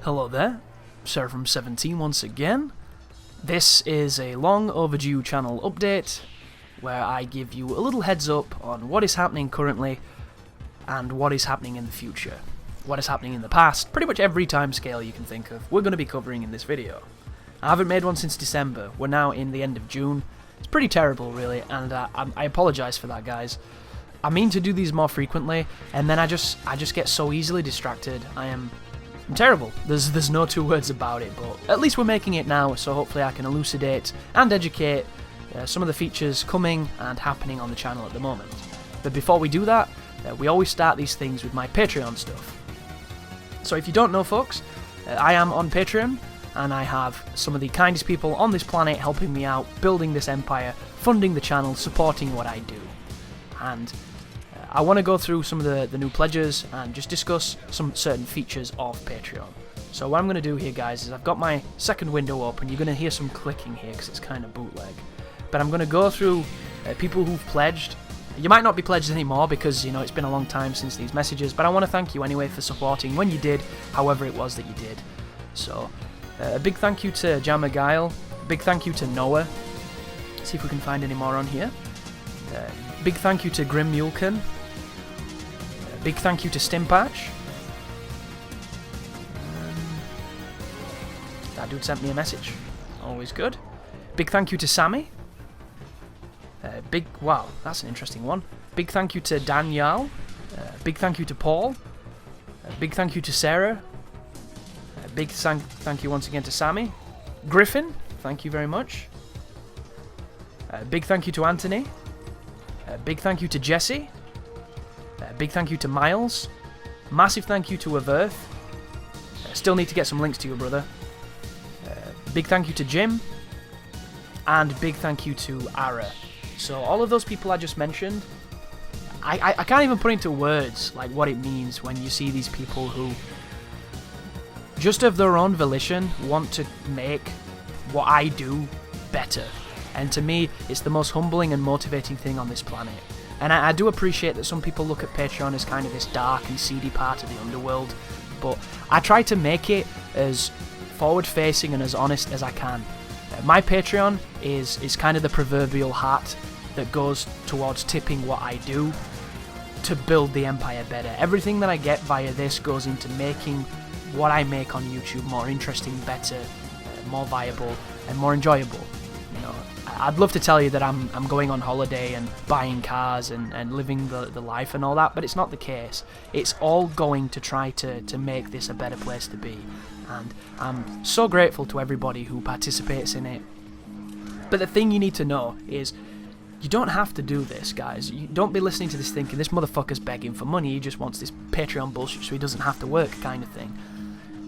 Hello there, Sarah from 17 once again. This is a long overdue channel update where I give you a little heads up on what is happening currently and what is happening in the future. What is happening in the past, pretty much every time scale you can think of, we're going to be covering in this video. I haven't made one since December, we're now in the end of June. It's pretty terrible really, and I apologise for that, guys. I mean to do these more frequently, and then I just get so easily distracted. I'm terrible. There's no two words about it, but at least we're making it now, so hopefully I can elucidate and educate some of the features coming and happening on the channel at the moment. But before we do that, we always start these things with my Patreon stuff. So if you don't know, folks, I am on Patreon, and I have some of the kindest people on this planet helping me out, building this empire, funding the channel, supporting what I do. And I want to go through some of the new pledges and just discuss some certain features of Patreon. So what I'm going to do here, guys, is I've got my second window open. You're going to hear some clicking here because it's kind of bootleg. But I'm going to go through people who've pledged. You might not be pledged anymore because, you know, it's been a long time since these messages, but I want to thank you anyway for supporting when you did, however it was that you did. So, a big thank you to Jammer Guile, a big thank you to Noah. Let's see if we can find any more on here. Big thank you to Grim Mulkin. Big thank you to Stimpatch. That dude sent me a message. Always good. Big thank you to Sammy. Wow, that's an interesting one. Big thank you to Danielle. Big thank you to Paul. Big thank you to Sarah. Big thank you once again to Sammy. Griffin, thank you very much. Big thank you to Anthony. Big thank you to Jesse. Big thank you to Miles. Massive thank you to Averth. Still need to get some links to your brother. Big thank you to Jim. And big thank you to Ara. So all of those people I just mentioned, I can't even put into words like what it means when you see these people who just of their own volition want to make what I do better. And to me, it's the most humbling and motivating thing on this planet. And I do appreciate that some people look at Patreon as kind of this dark and seedy part of the underworld, but I try to make it as forward-facing and as honest as I can. My Patreon is kind of the proverbial hat that goes towards tipping what I do to build the empire better. Everything that I get via this goes into making what I make on YouTube more interesting, better, more viable, and more enjoyable. You know, I'd love to tell you that I'm going on holiday and buying cars and living the life and all that, but it's not the case. It's all going to try to make this a better place to be. And I'm so grateful to everybody who participates in it. But the thing you need to know is you don't have to do this, guys. You don't be listening to this thinking this motherfucker's begging for money, he just wants this Patreon bullshit so he doesn't have to work kind of thing.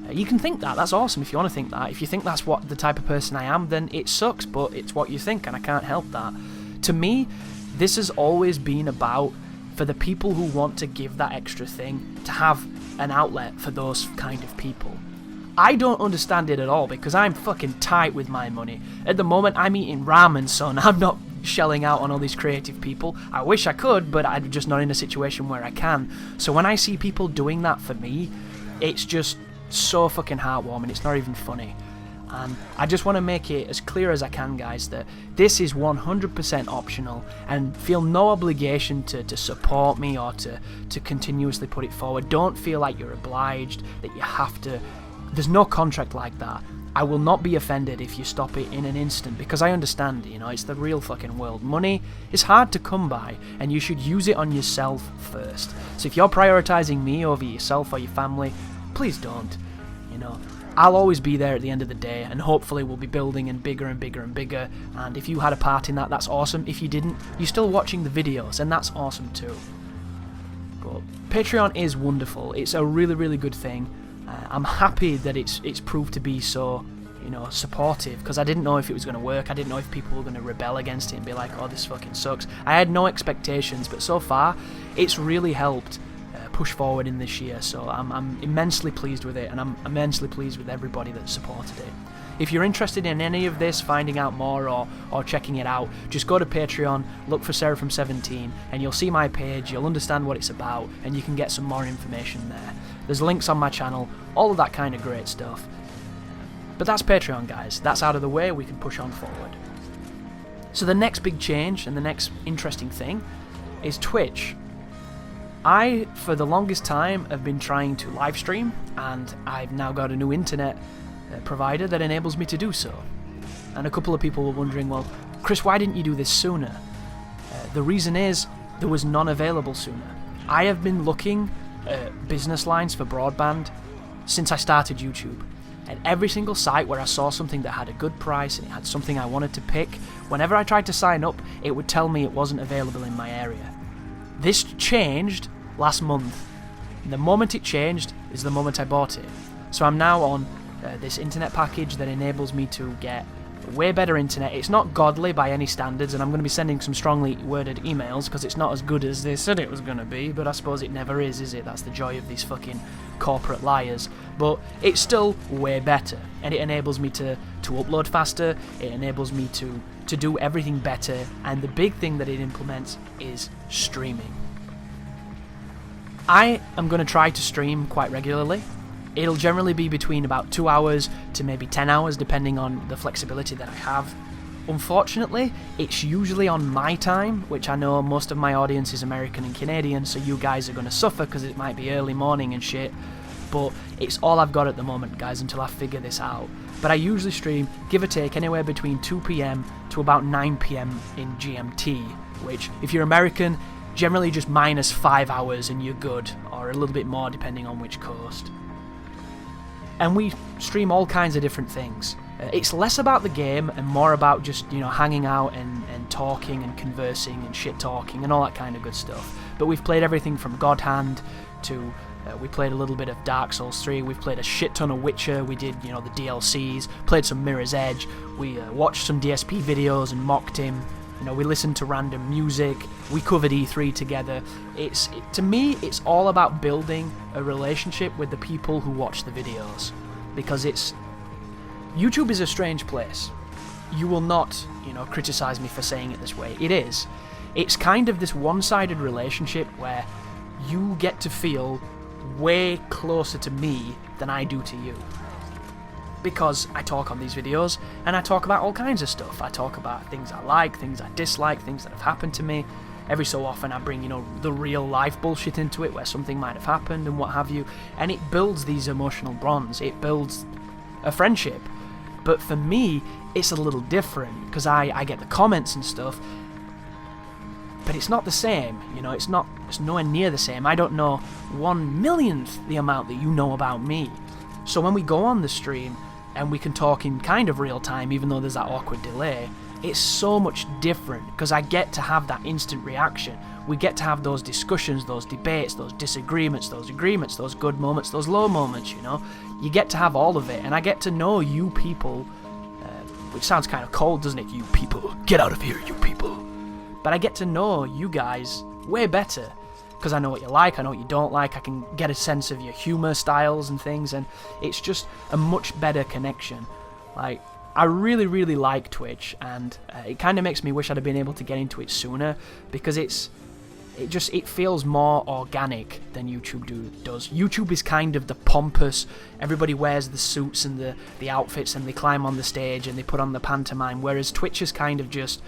You can think that, that's awesome if you want to think that. If you think that's what the type of person I am, then it sucks, but it's what you think and I can't help that. To me, this has always been about for the people who want to give that extra thing, to have an outlet for those kind of people. I don't understand it at all because I'm fucking tight with my money. At the moment, I'm eating ramen, son. I'm not shelling out on all these creative people. I wish I could, but I'm just not in a situation where I can. So when I see people doing that for me, it's just so fucking heartwarming. It's not even funny. And I just want to make it as clear as I can, guys, that this is 100% optional and feel no obligation to support me or to continuously put it forward. Don't feel like you're obliged, that you have to. There's no contract like that. I will not be offended if you stop it in an instant because I understand, you know, it's the real fucking world. Money is hard to come by and you should use it on yourself first. So if you're prioritizing me over yourself or your family, please don't. You know, I'll always be there at the end of the day and hopefully we'll be building and bigger and bigger and bigger, and if you had a part in that, that's awesome. If you didn't, you're still watching the videos and that's awesome too. But Patreon is wonderful. It's a really, really good thing. I'm happy that it's proved to be so, you know, supportive, because I didn't know if it was going to work. I didn't know if people were going to rebel against it and be like, oh, this fucking sucks. I had no expectations, but so far it's really helped push forward in this year, so I'm immensely pleased with it, and I'm immensely pleased with everybody that supported it. if you're interested in any of this, finding out more or checking it out, just go to Patreon, look for Seraphim17, and you'll see my page, you'll understand what it's about, and you can get some more information there. There's links on my channel, all of that kind of great stuff. But that's Patreon, guys. That's out of the way, we can push on forward. So the next big change, and the next interesting thing, is Twitch. I, for the longest time, have been trying to live stream, and I've now got a new internet provider that enables me to do so. And a couple of people were wondering, well, Chris, why didn't you do this sooner? The reason is, there was none available sooner. I have been looking at business lines for broadband since I started YouTube. And every single site where I saw something that had a good price and it had something I wanted to pick, whenever I tried to sign up, it would tell me it wasn't available in my area. This changed last month. And the moment it changed is the moment I bought it. So I'm now on this internet package that enables me to get way better internet. It's not godly by any standards, and I'm going to be sending some strongly worded emails because it's not as good as they said it was going to be, but I suppose it never is it? That's the joy of these fucking corporate liars. But it's still way better, and it enables me to upload faster, it enables me to do everything better, and the big thing that it implements is streaming. I am going to try to stream quite regularly. It'll generally be between about 2 hours to maybe 10 hours, depending on the flexibility that I have. Unfortunately, it's usually on my time, which I know most of my audience is American and Canadian, so you guys are going to suffer because it might be early morning and shit. But it's all I've got at the moment, guys, until I figure this out. But I usually stream, give or take, anywhere between 2 PM to about 9 PM in GMT, which, if you're American, generally just minus 5 hours and you're good, or a little bit more depending on which coast. And we stream all kinds of different things. It's less about the game and more about just, hanging out and talking and conversing and shit talking and all that kind of good stuff. But we've played everything from God Hand to we played a little bit of Dark Souls 3, we've played a shit ton of Witcher, we did, the DLCs, played some Mirror's Edge, we watched some DSP videos and mocked him. We listened to random music, we covered E3 together. To me, it's all about building a relationship with the people who watch the videos. Because YouTube is a strange place. You will not, criticize me for saying it this way. It is. It's kind of this one-sided relationship where you get to feel way closer to me than I do to you. Because I talk on these videos, and I talk about all kinds of stuff. I talk about things I like, things I dislike, things that have happened to me. Every so often I bring, the real life bullshit into it, where something might have happened and what have you. And it builds these emotional bonds. It builds a friendship. But for me, it's a little different, because I get the comments and stuff, but it's not the same, it's nowhere near the same. I don't know 1/1,000,000th the amount that you know about me. So when we go on the stream, and we can talk in kind of real time, even though there's that awkward delay, it's so much different, because I get to have that instant reaction. We get to have those discussions, those debates, those disagreements, those agreements, those good moments, those low moments, You get to have all of it, and I get to know you people, which sounds kind of cold, doesn't it? You people, get out of here, you people. But I get to know you guys way better, because I know what you like, I know what you don't like, I can get a sense of your humour styles and things, and it's just a much better connection. Like, I really, really like Twitch, and it kind of makes me wish I'd have been able to get into it sooner, because it feels more organic than YouTube does. YouTube is kind of the pompous, everybody wears the suits and the outfits, and they climb on the stage and they put on the pantomime, whereas Twitch is kind of just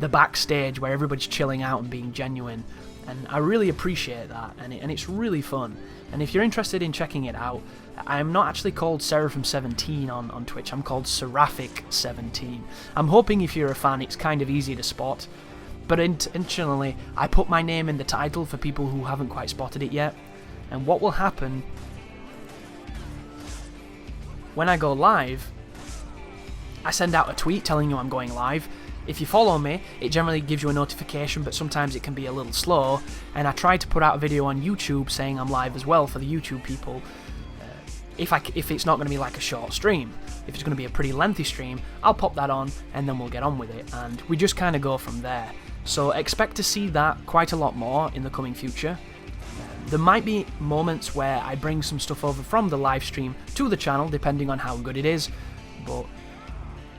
the backstage where everybody's chilling out and being genuine. And I really appreciate that, and it's really fun. And if you're interested in checking it out, I'm not actually called Seraphim17 on Twitch, I'm called Seraphic17. I'm hoping if you're a fan it's kind of easy to spot, but intentionally I put my name in the title for people who haven't quite spotted it yet. And what will happen when I go live, I send out a tweet telling you I'm going live. If you follow me, it generally gives you a notification, but sometimes it can be a little slow, and I try to put out a video on YouTube saying I'm live as well for the YouTube people, if it's not going to be like a short stream. If it's going to be a pretty lengthy stream, I'll pop that on, and then we'll get on with it, and we just kind of go from there. So expect to see that quite a lot more in the coming future. There might be moments where I bring some stuff over from the live stream to the channel, depending on how good it is, but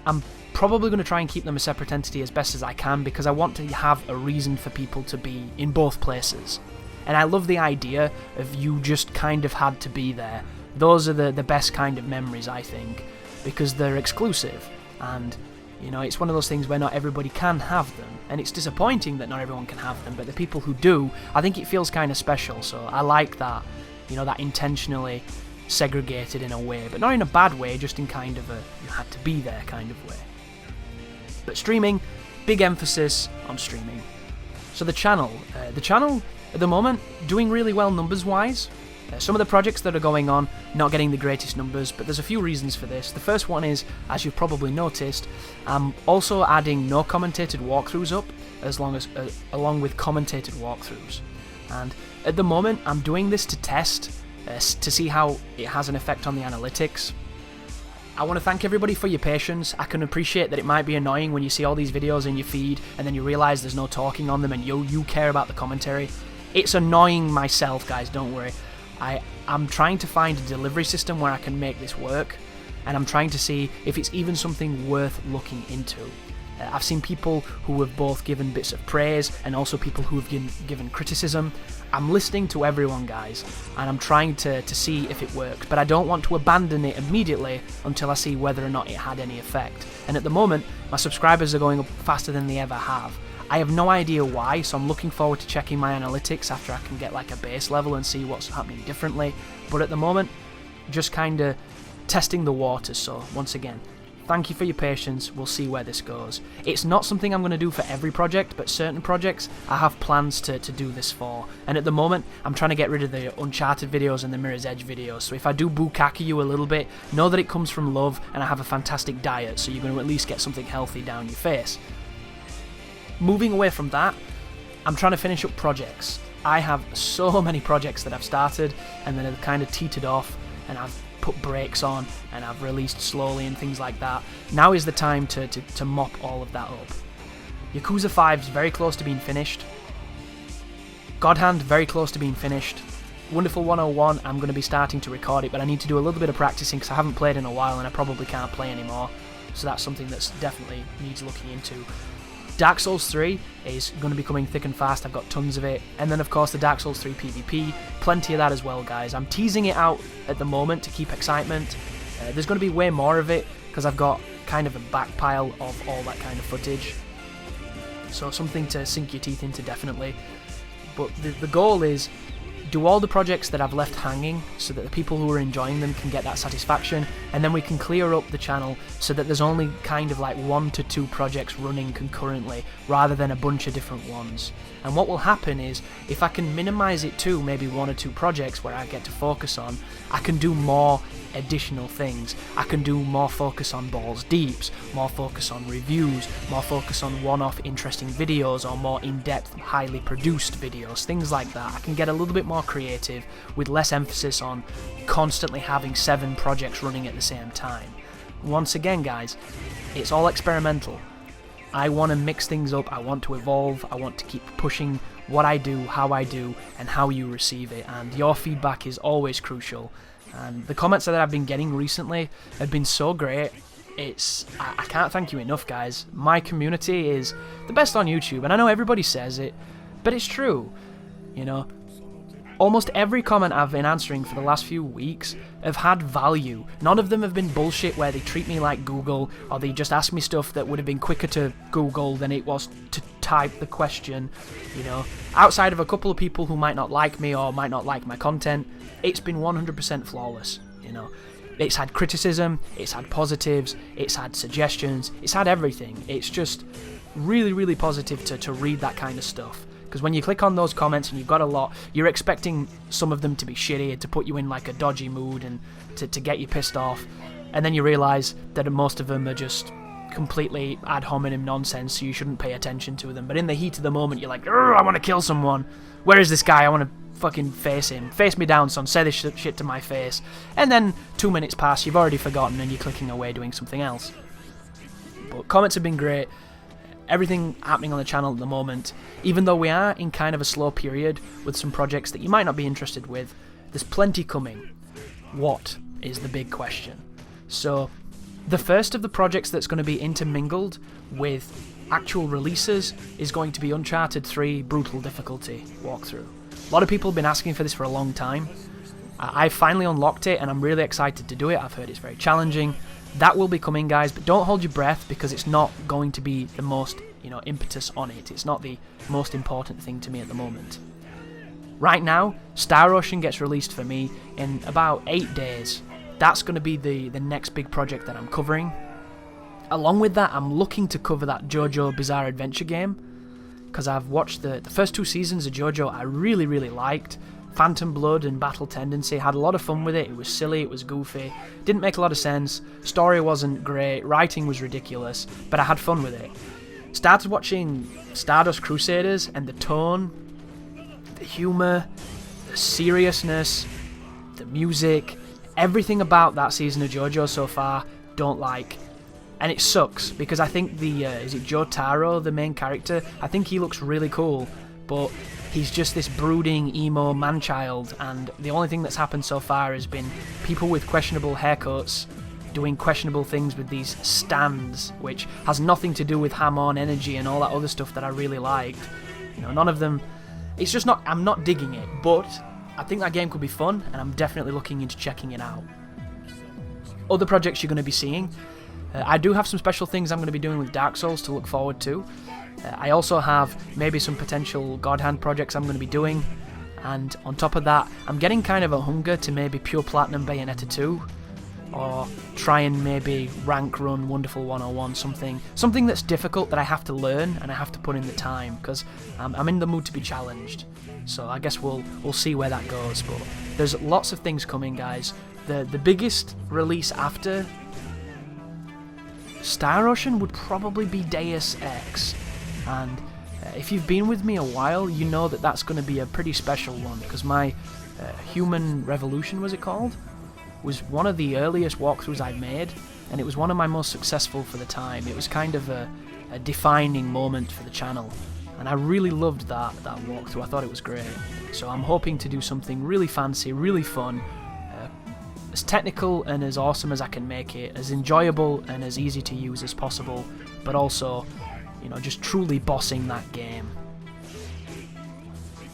I'm probably going to try and keep them a separate entity as best as I can, because I want to have a reason for people to be in both places. And I love the idea of you just kind of had to be there. Those are the best kind of memories, I think, because they're exclusive. And, you know, it's one of those things where not everybody can have them. And it's disappointing that not everyone can have them, but the people who do, I think it feels kind of special. So I like that, you know, that intentionally segregated in a way, but not in a bad way, just in kind of a you had to be there kind of way. But streaming, big emphasis on streaming. So the channel at the moment, doing really well numbers-wise. Some of the projects that are going on, not getting the greatest numbers, but there's a few reasons for this. The first one is, as you've probably noticed, I'm also adding no commentated walkthroughs up, along with commentated walkthroughs. And at the moment, I'm doing this to test, to see how it has an effect on the analytics. I want to thank everybody for your patience. I can appreciate that it might be annoying when you see all these videos in your feed and then you realise there's no talking on them and you care about the commentary. It's annoying myself, guys, don't worry. I'm trying to find a delivery system where I can make this work, and I'm trying to see if it's even something worth looking into. I've seen people who have both given bits of praise and also people who have given criticism. I'm listening to everyone, guys, and I'm trying to see if it works, but I don't want to abandon it immediately until I see whether or not it had any effect. And at the moment, my subscribers are going up faster than they ever have. I have no idea why, so I'm looking forward to checking my analytics after I can get like a base level and see what's happening differently. But at the moment, just kind of testing the waters. So once again, thank you for your patience. We'll see where this goes. It's not something I'm going to do for every project, but certain projects I have plans to do this for. And at the moment, I'm trying to get rid of the Uncharted videos and the Mirror's Edge videos. So if I do bukkake you a little bit, know that it comes from love and I have a fantastic diet, so you're going to at least get something healthy down your face. Moving away from that, I'm trying to finish up projects. I have so many projects that I've started and then have kind of teetered off, and I've put brakes on and I've released slowly and things like that. Now is the time to mop all of that up. Yakuza 5 is very close to being finished. God Hand, very close to being finished. Wonderful 101, I'm going to be starting to record it, but I need to do a little bit of practicing because I haven't played in a while and I probably can't play anymore. So that's something that's definitely needs looking into. Dark Souls 3 is going to be coming thick and fast. I've got tons of it. And then, of course, the Dark Souls 3 PvP. Plenty of that as well, guys. I'm teasing it out at the moment to keep excitement. There's going to be way more of it because I've got kind of a backpile of all that kind of footage. So something to sink your teeth into, definitely. But the goal is do all the projects that I've left hanging so that the people who are enjoying them can get that satisfaction, and then we can clear up the channel so that there's only kind of like 1 to 2 projects running concurrently rather than a bunch of different ones. And what will happen is, if I can minimize it to maybe 1 or 2 projects where I get to focus on, I can do more additional things. I can do more focus on balls deeps, more focus on reviews, more focus on one-off interesting videos, or more in-depth, highly produced videos, things like that. I can get a little bit more creative with less emphasis on constantly having 7 projects running at the same time. Once again, guys, it's all experimental. I want to mix things up, I want to evolve, I want to keep pushing what I do, how I do, and how you receive it, and your feedback is always crucial. And the comments that I've been getting recently have been so great. I can't thank you enough, guys. My community is the best on YouTube, and I know everybody says it, but it's true. You know, almost every comment I've been answering for the last few weeks have had value. None of them have been bullshit where they treat me like Google, or they just ask me stuff that would have been quicker to Google than it was to type the question. You know, outside of a couple of people who might not like me or might not like my content, it's been 100% flawless. You know, it's had criticism, it's had positives, it's had suggestions, it's had everything. It's just really, really positive to read that kind of stuff. Because when you click on those comments and you've got a lot, you're expecting some of them to be shitty, to put you in like a dodgy mood and to get you pissed off. And then you realise that most of them are just completely ad hominem nonsense, so you shouldn't pay attention to them. But in the heat of the moment, you're like, I want to kill someone. Where is this guy? I want to fucking face him. Face me down, son. Say this shit to my face. And then 2 minutes pass, you've already forgotten, and you're clicking away doing something else. But comments have been great. Everything happening on the channel at the moment, even though we are in kind of a slow period with some projects that you might not be interested with, there's plenty coming. What is the big question? So The first of the projects that's going to be intermingled with actual releases is going to be Uncharted 3 Brutal Difficulty walkthrough. A lot of people have been asking for this for a long time. I finally unlocked it and I'm really excited to do it. I've heard it's very challenging. That will be coming, guys, but don't hold your breath because it's not going to be the most, impetus on it. It's not the most important thing to me at the moment. Right now, Star Ocean gets released for me in about 8 days. That's going to be the next big project that I'm covering. Along with that, I'm looking to cover that JoJo Bizarre Adventure game, because I've watched the first 2 seasons of JoJo I really, really liked. Phantom Blood and Battle Tendency, had a lot of fun with it. It was silly, it was goofy, didn't make a lot of sense, story wasn't great, writing was ridiculous, but I had fun with it. Started watching Stardust Crusaders, and the tone, the humour, the seriousness, the music, everything about that season of JoJo so far, don't like. And it sucks, because I think is it Jotaro, the main character? I think he looks really cool, but he's just this brooding, emo man-child, and the only thing that's happened so far has been people with questionable haircuts doing questionable things with these stands, which has nothing to do with ham-on energy and all that other stuff that I really liked. None of them... It's just not... I'm not digging it, but I think that game could be fun, and I'm definitely looking into checking it out. Other projects you're going to be seeing... I do have some special things I'm going to be doing with Dark Souls to look forward to. I also have maybe some potential God Hand projects I'm going to be doing. And on top of that, I'm getting kind of a hunger to maybe pure platinum Bayonetta 2. Or try and maybe rank run Wonderful 101, something that's difficult that I have to learn and I have to put in the time, because I'm in the mood to be challenged. So I guess we'll see where that goes. But there's lots of things coming, guys. The biggest release after Star Ocean would probably be Deus Ex, and if you've been with me a while, you know that that's going to be a pretty special one, because my Human Revolution, was it called? Was one of the earliest walkthroughs I made, and it was one of my most successful for the time. It was kind of a defining moment for the channel, and I really loved that walkthrough. I thought it was great. So I'm hoping to do something really fancy, really fun, as technical and as awesome as I can make it, as enjoyable and as easy to use as possible, but also, just truly bossing that game.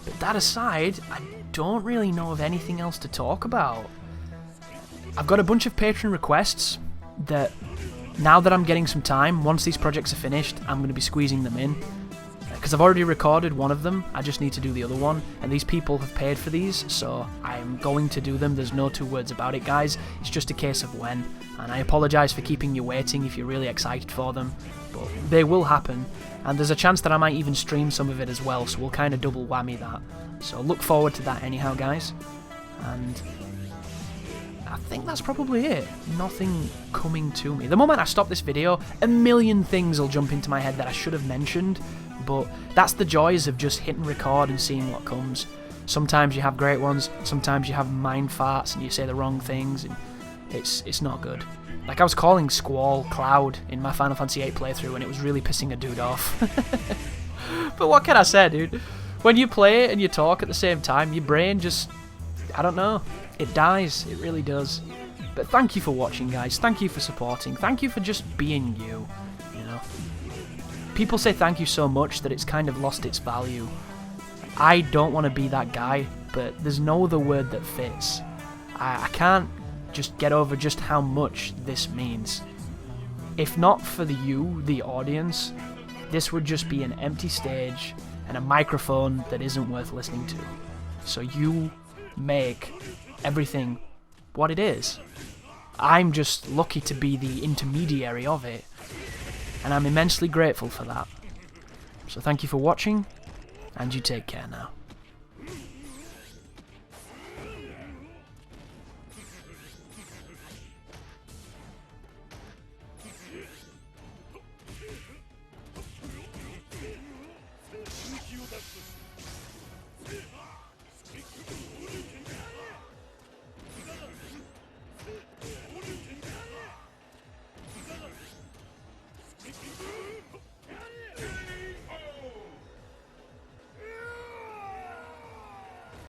But that aside, I don't really know of anything else to talk about. I've got a bunch of Patreon requests that, now that I'm getting some time, once these projects are finished, I'm going to be squeezing them in. Because I've already recorded one of them, I just need to do the other one, and these people have paid for these, so I'm going to do them. There's no two words about it, guys. It's just a case of when, and I apologise for keeping you waiting if you're really excited for them, but they will happen, and there's a chance that I might even stream some of it as well, so we'll kind of double whammy that. So look forward to that anyhow, guys, and I think that's probably it. Nothing coming to me. The moment I stop this video, a million things will jump into my head that I should have mentioned, but that's the joys of just hitting record and seeing what comes. Sometimes you have great ones, sometimes you have mind farts and you say the wrong things, and it's not good. Like I was calling Squall Cloud in my Final Fantasy VIII playthrough, and it was really pissing a dude off. But what can I say, dude? When you play it and you talk at the same time, your brain just... I don't know. It dies. It really does. But thank you for watching, guys. Thank you for supporting. Thank you for just being you. People say thank you so much that it's kind of lost its value. I don't want to be that guy, but there's no other word that fits. I can't just get over just how much this means. If not for you, the audience, this would just be an empty stage and a microphone that isn't worth listening to. So you make everything what it is. I'm just lucky to be the intermediary of it, and I'm immensely grateful for that. So thank you for watching, and you take care now.